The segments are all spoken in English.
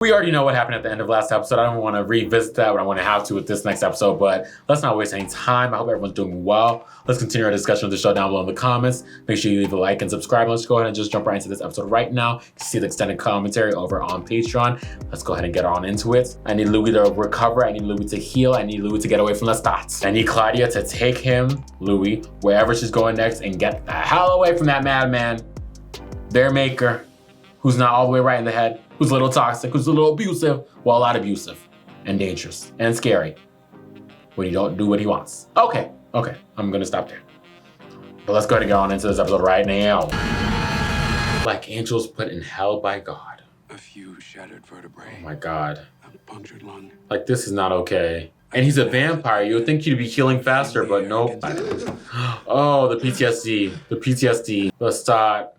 We already know what happened at the end of last episode. I don't want to revisit that, but I want to have to with this next episode. But let's not waste any time. I hope everyone's doing well. Let's continue our discussion of the show down below in the comments. Make sure you leave a like and subscribe. Let's go ahead and just jump right into this episode right now. You can see the extended commentary over on Patreon. Let's go ahead and get on into it. I need Louie to recover. I need Louie to heal. I need Louie to get away from Lestat. I need Claudia to take him, Louie, wherever she's going next and get the hell away from that madman, their maker, who's not all the way right in the head, who's a little toxic, who's a little abusive, well, a lot abusive and dangerous and scary when you don't do what he wants. Okay, I'm gonna stop there. But let's go ahead and get on into this episode right now. Like angels put in hell by God. A few shattered vertebrae. Oh my God. A punctured lung. Like this is not okay. And he's a vampire. You would think you'd be healing faster, but nope. Oh, the PTSD. The PTSD. Lestat.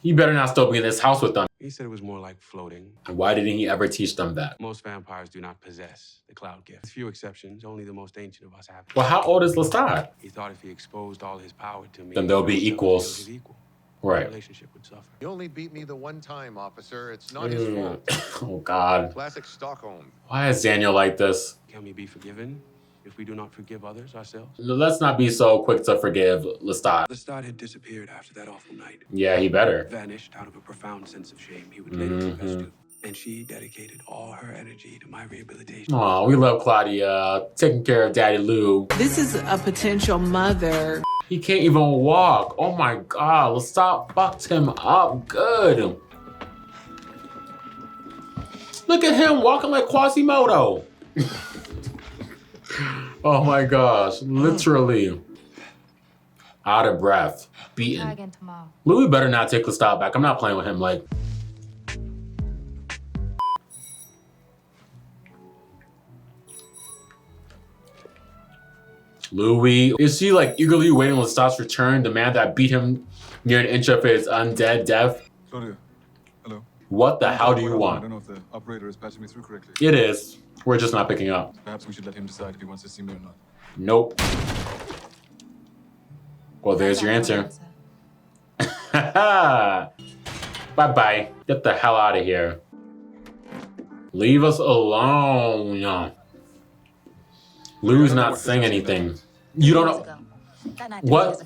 He better not still be in this house with them. He said it was more like floating. And why didn't he ever teach them that? Most vampires do not possess the cloud gift. With few exceptions, only the most ancient of us have it. Well, how old is Lestat? He thought if he exposed all his power to me, then they'll be equals. Right. The relationship would suffer. You only beat me the one time, officer. It's not his fault. Oh God. Classic Stockholm. Why is Daniel like this? Can we be forgiven if we do not forgive others ourselves? Let's not be so quick to forgive Lestat. Lestat had disappeared after that awful night. Yeah, he better. Vanished out of a profound sense of shame he would later confess to. And she dedicated all her energy to my rehabilitation. Aw, we love Claudia, taking care of Daddy Lou. This is a potential mother. He can't even walk. Oh my God, Lestat fucked him up good. Look at him walking like Quasimodo. Oh my gosh, literally out of breath, beaten. Louie better not take Lestat back. I'm not playing with him like. Louie, is he like eagerly waiting on Lestat's return? The man that beat him near an inch of his undead death? Claudia, hello. What the hell do you I want? don't know if the operator is patching me through correctly. It is. We're just not picking up. Perhaps we should let him decide if he wants to see me or not. Nope. Well, there's your answer. Bye-bye. Get the hell out of here. Leave us alone. Lou's not saying anything. You don't know. What?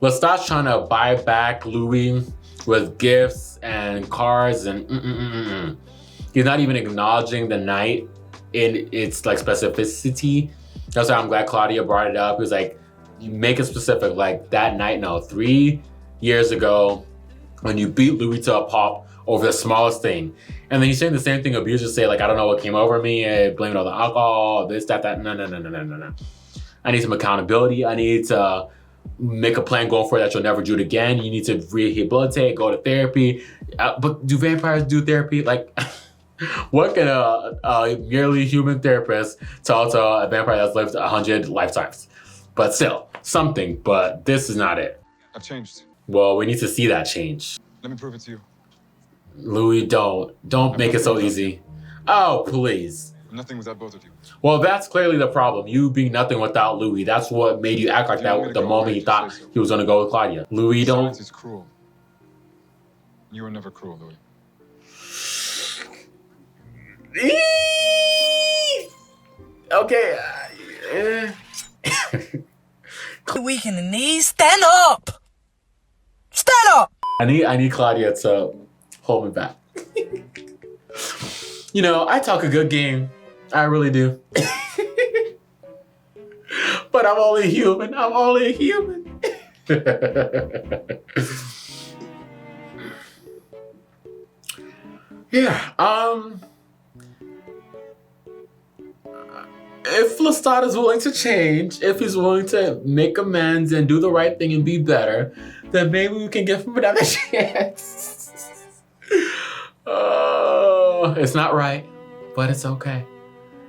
Lestat's trying to buy back Louie with gifts and cars and He's not even acknowledging the night in its like specificity. That's why I'm glad Claudia brought it up. He was like, you make it specific, like that night, no, 3 years ago when you beat Louie to a pulp over the smallest thing. And then he's saying the same thing abusers say, like, I don't know what came over me, blame it on the alcohol, this, that. No. I need some accountability. I need to make a plan going forward that you'll never do it again. You need to rehabilitate, go to therapy. But do vampires do therapy? Like, what can a merely human therapist tell to a vampire that's lived 100 lifetimes? But still, something, but this is not it. I've changed. Well, we need to see that change. Let me prove it to you. Louie, don't make it so easy. Oh, please. I'm nothing without both of you. Well, that's clearly the problem. You being nothing without Louie. That's what made you act like that the moment he thought he was gonna go with Claudia. Louie, don't. Silence is cruel. You were never cruel, Louie. Okay. Weak in the knees. Stand up. Stand up. I need Claudia to hold me back. You know, I talk a good game. I really do. But I'm only human. I'm only a human. Yeah. If Lestat is willing to change, if he's willing to make amends and do the right thing and be better, then maybe we can give him another chance. Oh, it's not right, but it's okay.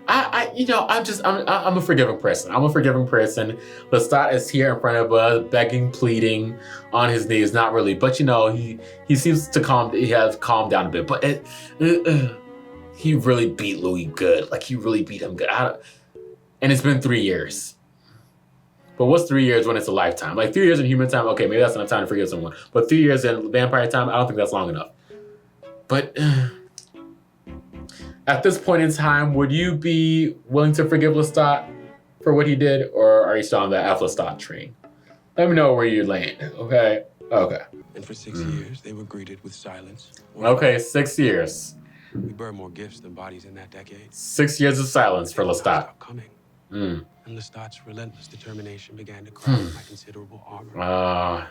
I'm a forgiving person. I'm a forgiving person. Lestat is here in front of us, begging, pleading, on his knees. Not really, but you know, he seems to he has calmed down a bit. But he really beat Louie good. Like he really beat him good. And it's been 3 years. But what's 3 years when it's a lifetime? Like 3 years in human time, okay, maybe that's enough time to forgive someone. But 3 years in vampire time, I don't think that's long enough. But At this point in time, would you be willing to forgive Lestat for what he did, or are you still on the Lestat train? Let me know where you land, okay? Okay. And for 6 years, they were greeted with silence. Okay, 6 years. We burned more gifts than bodies in that decade. 6 years of silence for They would not Lestat. stop coming. Mm. And Lestat's relentless determination began to crack my considerable armor.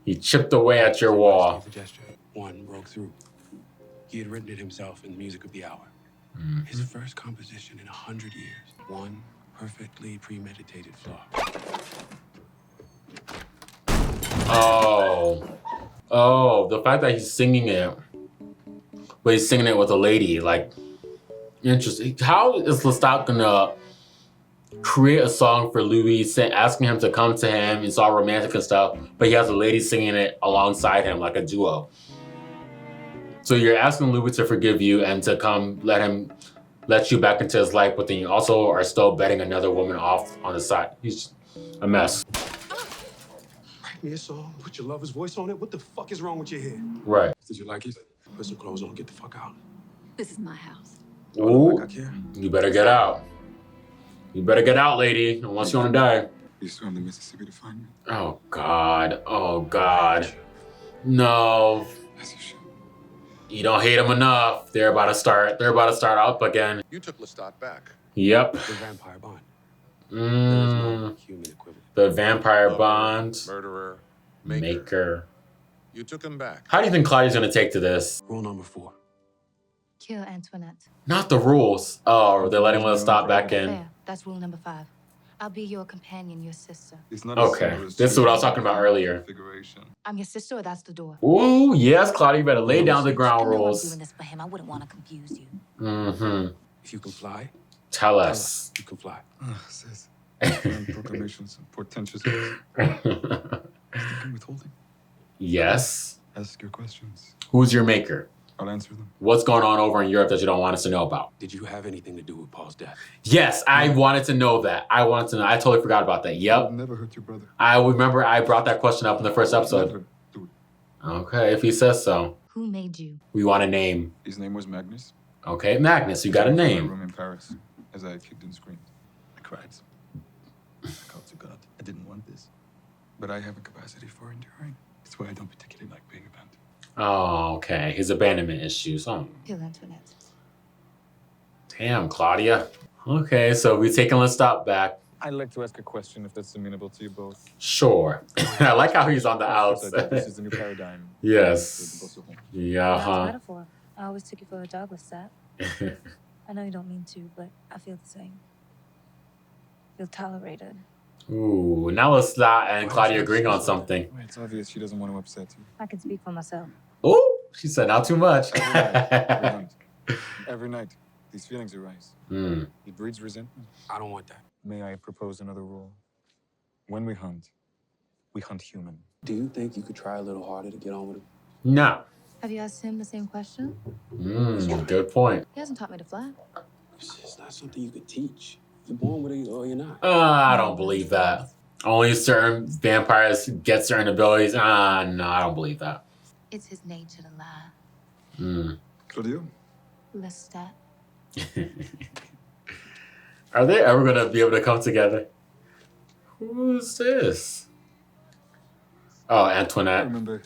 He chipped away at your wall. The gesture. One broke through. He had written it himself in the music of the hour. His first composition in 100 years. One perfectly premeditated flaw. Oh, the fact that he's singing it, but he's singing it with a lady, like, interesting. How is Lestat gonna create a song for Louie, asking him to come to him? It's all romantic and stuff, but he has a lady singing it alongside him, like a duo. So you're asking Louie to forgive you and to come let you back into his life, but then you also are still betting another woman off on the side. He's a mess. Write me a song, put your lover's voice on it. What the fuck is wrong with your head? Right. Did you like it? Put some clothes on, get the fuck out. This is my house. Ooh, Like I care. you better get out. You better get out, lady, unless you want to die. You swam the Mississippi to find me? Oh, God. Oh, God. No. As you should. You don't hate him enough. They're about to start up again. You took Lestat back. Yep. The vampire bond. There is no human equivalent. The vampire Lover, bond Murderer. Maker. maker. You took him back. How do you think Claudia's going to take to this? Rule number 4. Kill Antoinette. Not the rules. Oh, they're letting Lestat back in. Fair. That's rule number 5. I'll be your companion, your sister. It's not Okay, this is what I was talking about earlier. Configuration. I'm your sister, or that's the door. Ooh, yes, Claudia, you better lay down the ground I know I'm rules. doing this for him. I wouldn't want to confuse you. Mm-hmm. If you can fly, Tell us. you can fly. Sis. Proclamations and portentous words. Thinking withholding. Yes. Ask your questions. Who's your maker? I'll answer them. What's going on over in Europe that you don't want us to know about? Did you have anything to do with Paul's death? Yes, I wanted to know that. I totally forgot about that. I'll Yep. never hurt your brother. I remember I brought that question up in the first episode. Never do it. Okay, if he says so. Who made you? We want a name. His name was Magnus. Okay, Magnus, you got a In my name. room in Paris, as I kicked and screamed. I cried. I called to God. I didn't want this. But I have a capacity for enduring. That's why I don't particularly like being abandoned. Oh, okay. His abandonment issues. Oh, Kill Antoinette. damn, Claudia. Okay, so we're taking Lestat back. I'd like to ask a question if that's amenable to you both. Sure. I like how he's on the outs. This is the new paradigm. Yes. Yeah, That's huh. metaphor. I always took you for a dog, Lestat. I know you don't mean to, but I feel the same. Feel tolerated. Ooh, now Lestat and Claudia agreeing on something. It's obvious she doesn't want to upset you. I can speak for myself. Ooh, she said not too much. Every night, these feelings arise. Hmm. It breeds resentment. I don't want that. May I propose another rule? When we hunt human. Do you think you could try a little harder to get on with him? No. Have you asked him the same question? Good point. He hasn't taught me to fly. It's not something you could teach. You're born with it or you're not. I don't believe that. Only certain vampires get certain abilities. No, I don't believe that. It's his nature to lie. Claudia? Lestat. Are they ever going to be able to come together? Who's this? Oh, I Antoinette. remember.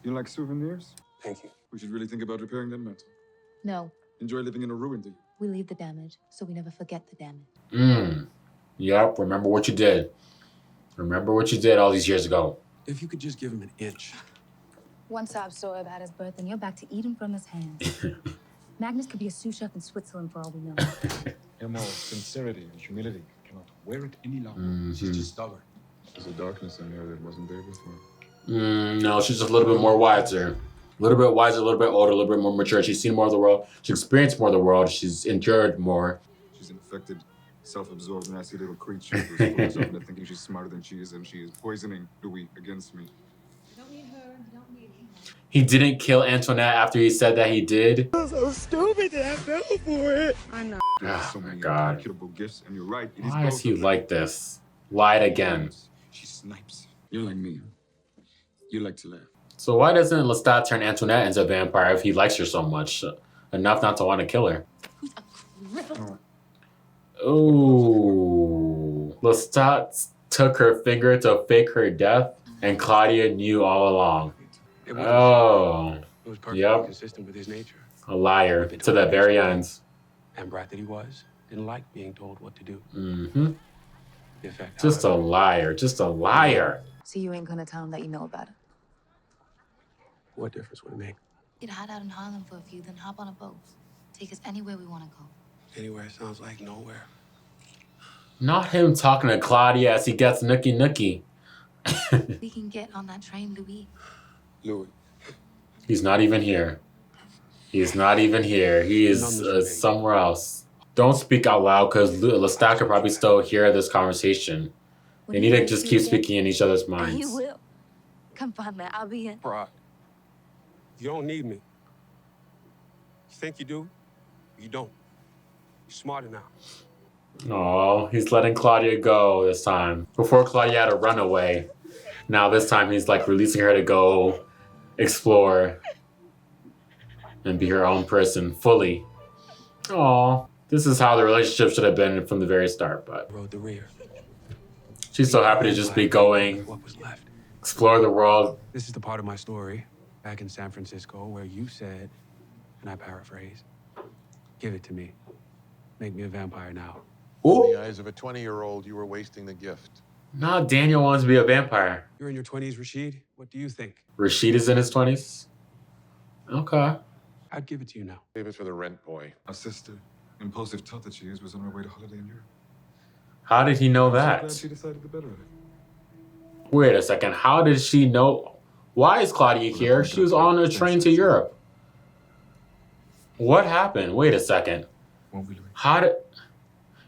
You like souvenirs? Thank you. We should really think about repairing that mantle. No, Enjoy living in a ruin, do you? we leave the damage, so we never forget the damage. Yep, remember what you did. Remember what you did all these years ago. If you could just give him an inch. One sob story about his birth, and you're back to eating from his hands. Magnus could be a sous chef in Switzerland for all we know. Emma, sincerity and humility cannot wear it any longer. She's just stubborn. There's a darkness in her that wasn't there before. No, she's just a little bit more wiser. A little bit wiser, a little bit older, a little bit more mature. She's seen more of the world. She's experienced more of the world. She's endured more. She's an infected, self-absorbed, nasty little creature who's full of herself into thinking she's smarter than she is, and she is poisoning Louie against me. You don't need her, you don't need him. He didn't kill Antoinette after he said that he did. So stupid that I fell for it. I know. Oh so my many God. incalculable gifts, and you're right. It Why both is he of them. like this? Lied again. She snipes. You're like me. You like to laugh. So why doesn't Lestat turn Antoinette into a vampire if he likes her so much? enough not to want to kill her. Ooh. Lestat took her finger to fake her death, and Claudia knew all along. It was. Oh. It was perfectly Yep. consistent with his nature. A liar to the very end. And brat that he was, didn't like being told what to do. Mm-hmm. The effect, Just a however, liar. Just a liar. So you ain't gonna tell him that you know about it? what difference would it make? We'd hide out in Harlem for a few, then hop on a boat. Take us anywhere we want to go. Anywhere sounds like nowhere. Not him talking to Claudia as he gets nookie. We can get on that train, Louie. Louie. He's not even here. He's not even here. He is somewhere else. Don't speak out loud because Lestat could probably still hear this conversation. They need to just keep speaking in each other's minds. You will. Come find me. I'll be in. Brock, you don't need me. You think you do? You don't. You're smarter now. Oh, he's letting Claudia go this time. Before Claudia had to run away. Now this time he's like releasing her to go explore and be her own person fully. Oh, this is how the relationship should have been from the very start, but Rode the rear. she's so happy to just be going, What was left? explore the world. This is the part of my story back in San Francisco where you said, and I paraphrase, give it to me. Make me a vampire now. In the eyes of a 20-year-old, you were wasting the gift. Now Daniel wants to be a vampire. You're in your 20s, Rashid. What do you think? Rashid is in his 20s? Okay. I'd give it to you now. Save it for the rent boy. Our sister, impulsive tot that she is, was on her way to holiday in Europe. How did he know I'm so that? glad she decided to better it. Wait a second. How did she know? Why is Claudia here? She was on a train to Europe. What happened? Wait a second. Won't we, Louis? How did...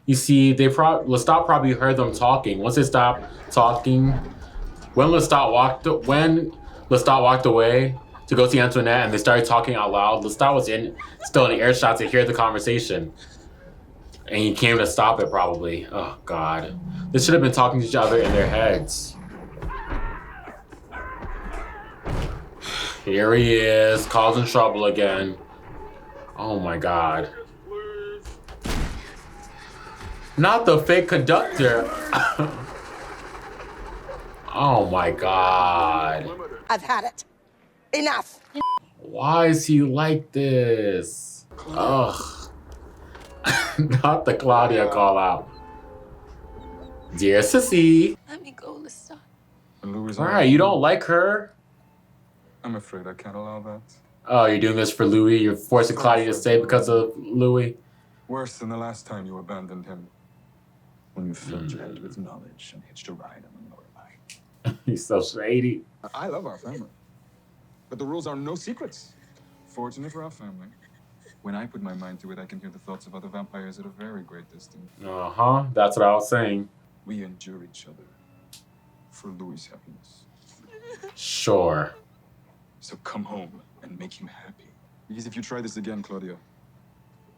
You see, Lestat probably heard them talking. Once they stopped talking, when Lestat walked away to go see Antoinette and they started talking out loud, Lestat was still in the earshot to hear the conversation. And he came to stop it probably. Oh God. They should have been talking to each other in their heads. Here he is, causing trouble again. Oh my God. Not the fake conductor. Oh my God. I've had it. Enough. Why is he like this? Ugh. Not the Claudia call out. Dear Sissy. Let me go, Lestat. Louis, Alright, you don't like her? I'm afraid I can't allow that. Oh, you're doing this for Louie? You're forcing Claudia to stay because of Louie? Worse than the last time you abandoned him. When you filled your head with knowledge and hitched a ride on a motorbike. He's so shady. I love our family. But the rules are no secrets. Fortunate for our family. When I put my mind to it, I can hear the thoughts of other vampires at a very great distance. Uh-huh, that's what I was saying. We endure each other for Louis' happiness. Sure. So come home and make him happy. Because if you try this again, Claudia,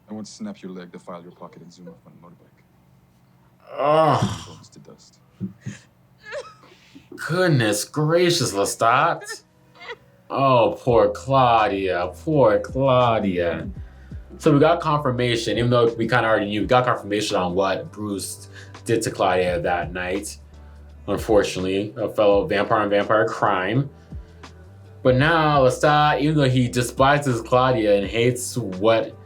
I won't snap your leg, defile your pocket, and zoom off on a motorbike. Oh, Bones to dust. goodness gracious, Lestat. Oh, poor Claudia. Poor Claudia. So we got confirmation, even though we kind of already knew, we got confirmation on what Bruce did to Claudia that night. Unfortunately, a fellow vampire on vampire crime. But now Lestat, even though he despises Claudia and hates what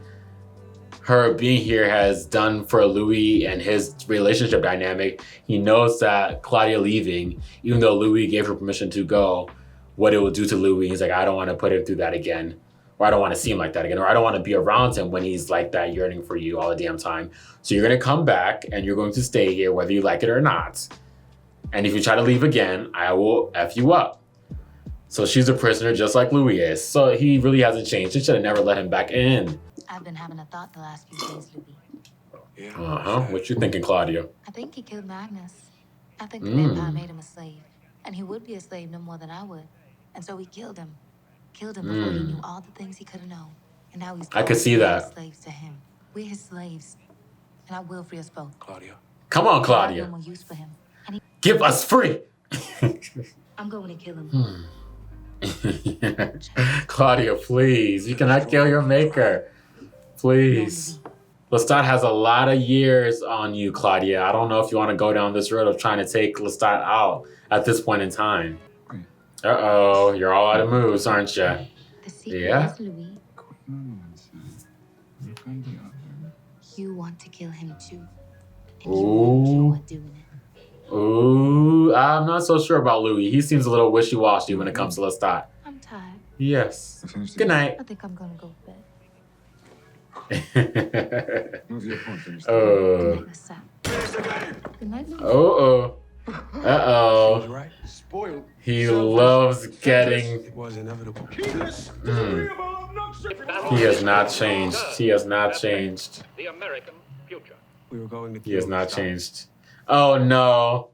her being here has done for Louis and his relationship dynamic, he knows that Claudia leaving, even though Louis gave her permission to go, what it will do to Louis. He's like, I don't want to put him through that again. Or I don't want to see him like that again. Or I don't want to be around him when he's like that, yearning for you all the damn time. So you're going to come back and you're going to stay here whether you like it or not. And if you try to leave again, I will F you up. So she's a prisoner just like Louis is. So he really hasn't changed. She should have never let him back in. I've been having a thought the last few days, Louie. Yeah. Uh-huh. What you thinking, Claudia? I think he killed Magnus. I think the vampire made him a slave. And he would be a slave no more than I would. And so he killed him. Killed him before he knew all the things he could have known. And now he's I could see that. slaves to him. We're his slaves. And I will free us both. Claudia. Come on, I have Claudia. no more use for him. And Give us free. I'm going to kill him. Claudia, please. You cannot kill your maker. Please. Lestat has a lot of years on you, Claudia. I don't know if you want to go down this road of trying to take Lestat out at this point in time. Uh-oh, you're all out of moves, aren't you? The secret Yeah. is, Louis, you want to kill him too. And you enjoy doing it. Ooh, I'm not so sure about Louie. He seems a little wishy-washy when it comes to Lestat. I'm tired. Yes. Good night. I think I'm gonna go to bed. Move your point, finish. Oh. Good night, Lestat. Good night, Louis. Uh-oh. She was Uh-oh. right. Spoiled. He loves getting... It was inevitable. He has not changed. He has not changed. The American future. We were going to He has kill not Lestat. changed. Oh, no.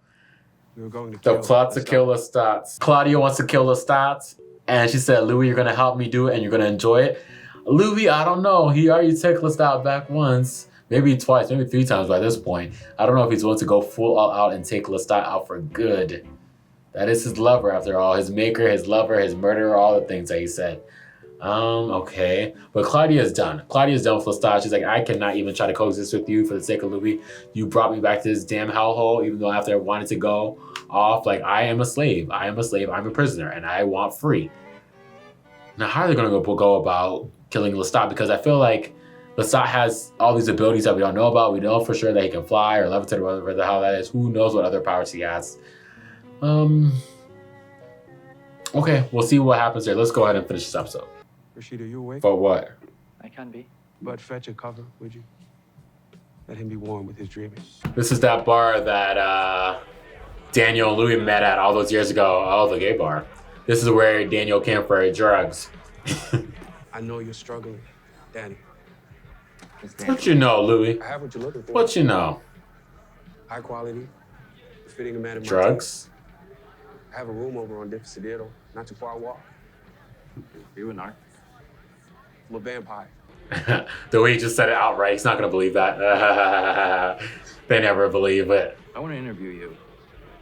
We were going to The kill plot to Lestat. kill Lestat. Claudia wants to kill Lestat, and she said, Louie, you're going to help me do it, and you're going to enjoy it. Louie, I don't know. He already took Lestat back once. Maybe twice, maybe 3 times by this point. I don't know if he's willing to go full all out and take Lestat out for good. That is his lover, after all. His maker, his lover, his murderer, all the things that he said. Okay. But Claudia's done. Claudia's done with Lestat. She's like, I cannot even try to coexist with you for the sake of Louie. You brought me back to this damn hellhole, even though after I wanted to go off, like, I am a slave. I am a slave. I'm a prisoner, and I want free. Now, how are they going to go about killing Lestat? Because I feel like Lestat has all these abilities that we don't know about. We know for sure that he can fly or levitate or whatever the hell that is. Who knows what other powers he has? Okay, we'll see what happens here. Let's go ahead and finish this episode. Rashida, you awake? For what? I can be. But fetch a cover, would you? Let him be warm with his dreaming. This is that bar that Daniel and Louis met at all those years ago. Oh, the gay bar. This is where Daniel came for drugs. I know you're struggling, Danny. What you know, Louis? I have what you're looking for. What you know? High quality, fitting a man in my Drugs? taste. I have a room over on Difficedero, not too far walk. You and I. I'm a vampire. The way he just said it outright, he's not going to believe that. They never believe it. I want to interview you.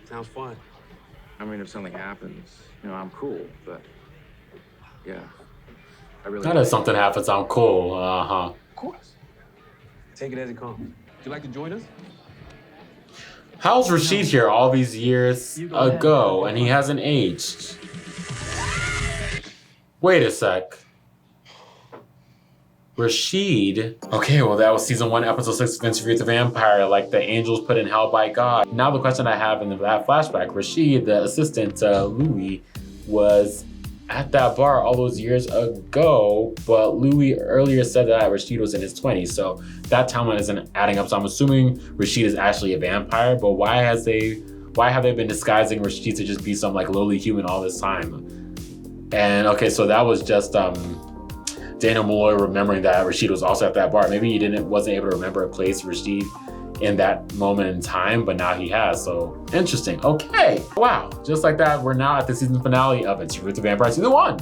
Sounds fun. I mean, if something happens, you know, I'm cool, but yeah, I really. Not if something happens, I'm cool. Uh-huh. Of course. Take it as it comes. Would you like to join us? How's Rashid here all these years ago and he hasn't aged? Wait a sec. Rashid. Okay, well that was season 1, episode 6 of Interview with the Vampire, like the angels put in hell by God. Now the question I have in that flashback, Rashid, the assistant to Louis, was at that bar all those years ago, but Louis earlier said that Rashid was in his 20s, so that timeline isn't adding up. So I'm assuming Rashid is actually a vampire, but why have they been disguising Rashid to just be some like lowly human all this time? And okay, so that was just Daniel Molloy remembering that Rashid was also at that bar. Maybe he wasn't able to remember a place Rashid in that moment in time, but now he has. So interesting. Okay. Wow. Just like that, we're now at the season finale of Interview with the Vampire season 1.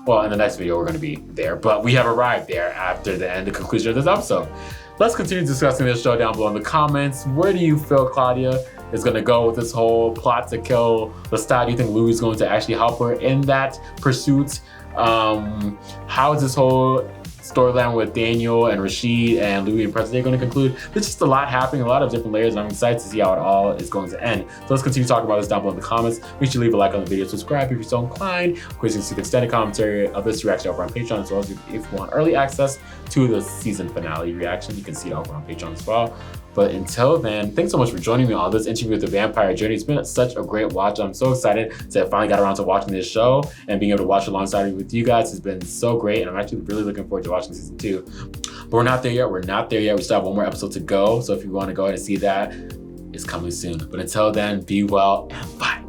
Well, in the next video, we're going to be there, but we have arrived there after the conclusion of this episode. Let's continue discussing this show down below in the comments. Where do you feel Claudia is going to go with this whole plot to kill Lestat? Do you think Louis is going to actually help her in that pursuit? How is this whole storyline with Daniel and Rashid and Louis and President going to conclude? There's just a lot happening, a lot of different layers, and I'm excited to see how it all is going to end. So let's continue talking about this down below in the comments. Make sure you leave a like on the video, subscribe if you're so inclined. Of course, you can see the extended commentary of this reaction over on Patreon, as well as if you want early access to the season finale reaction, you can see it over on Patreon as well. But until then, thanks so much for joining me on this Interview with the Vampire journey. It's been such a great watch. I'm so excited to finally got around to watching this show, and being able to watch alongside with you guys has been so great. And I'm actually really looking forward to watching season 2. But we're not there yet. We're not there yet. We still have 1 more episode to go. So if you want to go ahead and see that, it's coming soon. But until then, be well and bye.